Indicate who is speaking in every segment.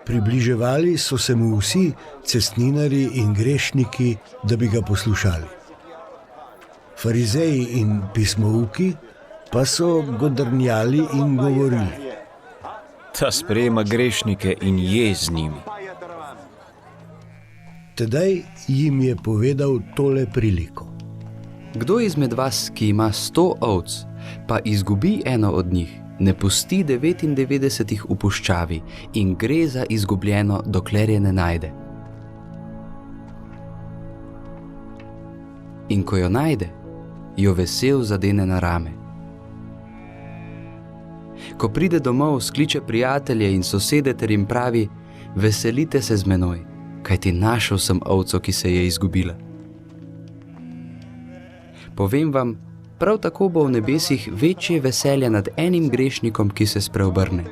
Speaker 1: Približevali so se mu vsi cestninarji in grešniki, da bi ga poslušali. Farizeji in pismouki pa so godrnjali in govorili:
Speaker 2: Ta sprejema grešnike in je z njimi.
Speaker 1: Tedaj jim je povedal tole priliko.
Speaker 3: Kdo izmed vas, ki ima 100 ovc, pa izgubi eno od njih, ne pusti 99 v puščavi in gre za izgubljeno, dokler je ne najde. In ko jo najde, jo vesel zadene na rame. Ko pride domov, skliče prijatelje in sosede ter jim pravi: veselite se z menoj, kajti našel sem ovco, ki se je izgubila. Povem vam, prav tako bo v nebesih večje veselje nad enim grešnikom, ki se spreobrne,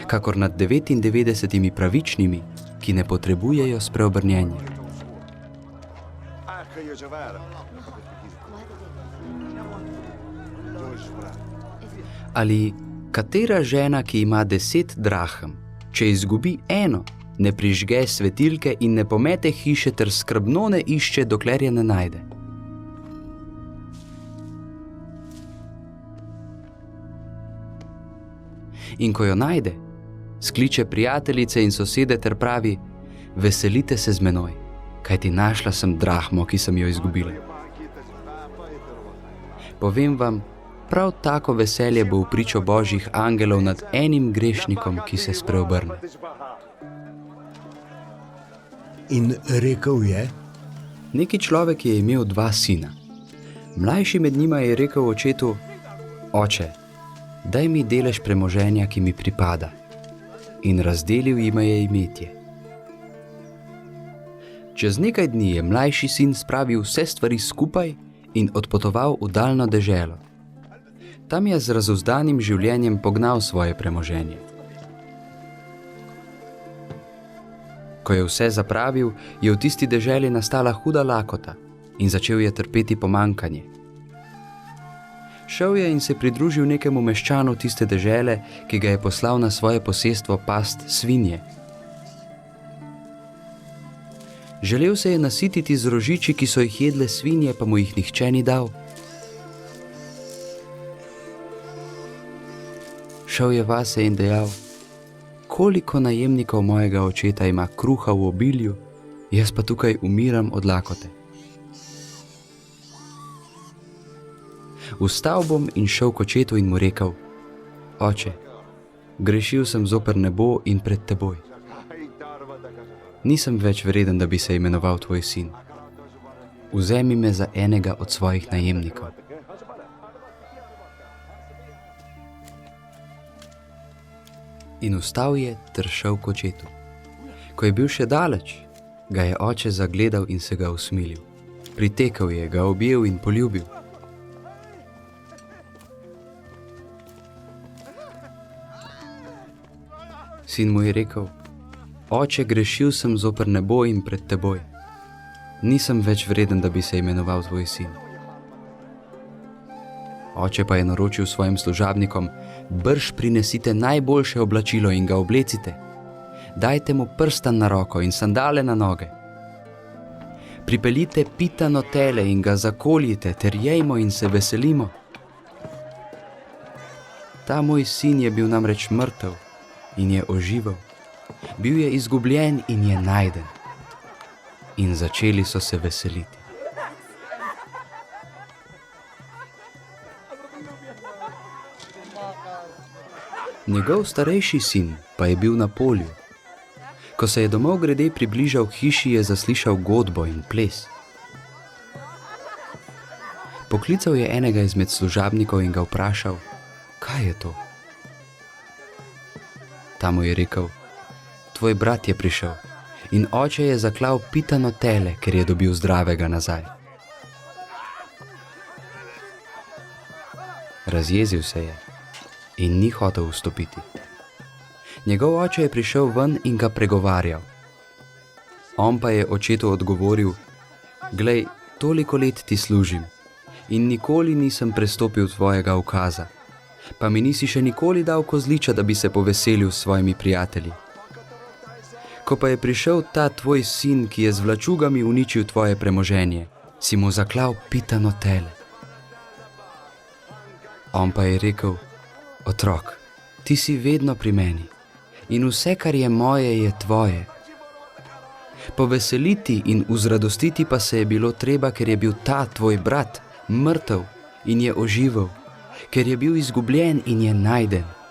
Speaker 3: kakor nad 99 pravičnimi, ki ne potrebujejo spreobrnjenja. Ali katera žena, ki ima 10 drahem, če izgubi eno, ne prižge svetilke in ne pomete hiše ter skrbno ne išče, dokler je ne najde? In ko jo najde, skliče prijateljice in sosede ter pravi: veselite se z menoj, kajti našla sem drahmo, ki sem jo izgubila. Povem vam, prav tako veselje bo v pričo Božjih angelov nad enim grešnikom, ki se spreobrne.
Speaker 1: In rekel je:
Speaker 3: Neki človek je imel 2 sina. Mlajši med njima je rekel očetu: Oče, daj mi delež premoženja, ki mi pripada. In razdelil jima je imetje. Čez nekaj dni je mlajši sin spravil vse stvari skupaj in odpotoval v daljno deželo. Tam je z razuzdanim življenjem pognal svoje premoženje. Ko je vse zapravil, je v tisti deželi nastala huda lakota in začel je trpeti pomanjkanje. Šel je in se pridružil nekemu meščanu tiste dežele, ki ga je poslal na svoje posestvo past svinje. Želel se je nasititi z rožiči, ki so jih jedle svinje, pa mu jih nihče ni dal. Šel je vase in dejal: koliko najemnikov mojega očeta ima kruha v obilju, jaz pa tukaj umiram od lakote. Vstal bom in šel k očetu in mu rekel: Oče, grešil sem zoper nebo in pred teboj. Nisem več vreden, da bi se imenoval tvoj sin. Vzemi me za enega od svojih najemnikov. In vstal je ter šel k očetu. Ko je bil še daleč, ga je oče zagledal in se ga usmilil. Pritekel je, ga objel in poljubil. Sin mu je rekel: Oče, grešil sem zoper nebo in pred teboj. Nisem več vreden, da bi se imenoval tvoj sin. Oče pa je naročil svojim služabnikom: brž prinesite najboljše oblačilo in ga oblecite. Dajte mu prstan na roko in sandale na noge. Pripeljite pitano tele in ga zakoljite ter jejmo in se veselimo. Ta moj sin je bil namreč mrtev in je oživel. Bil je izgubljen in je najden. In začeli so se veseliti. Njegov starejši sin pa je bil na polju. Ko se je domov grede približal k hiši, je zaslišal godbo in ples. Poklical je enega izmed služabnikov in ga vprašal: kaj je to? Ta mu je rekel: tvoj brat je prišel in oče je zaklal pitano tele, ker je dobil zdravega nazaj. Razjezil se je in ni hotel vstopiti. Njegov oče je prišel ven in ga pregovarjal. On pa je očetu odgovoril: glej, toliko let ti služim in nikoli nisem prestopil tvojega ukaza, pa mi nisi še nikoli dal kozliča, da bi se poveselil s svojimi prijatelji. Ko pa je prišel ta tvoj sin, ki je z vlačugami uničil tvoje premoženje, si mu zaklal pitano tele. On pa je rekel: otrok, ti si vedno pri meni in vse, kar je moje, je tvoje. Poveseliti in uzradostiti pa se je bilo treba, ker je bil ta tvoj brat mrtev in je oživel, ker je bil izgubljen in je najden.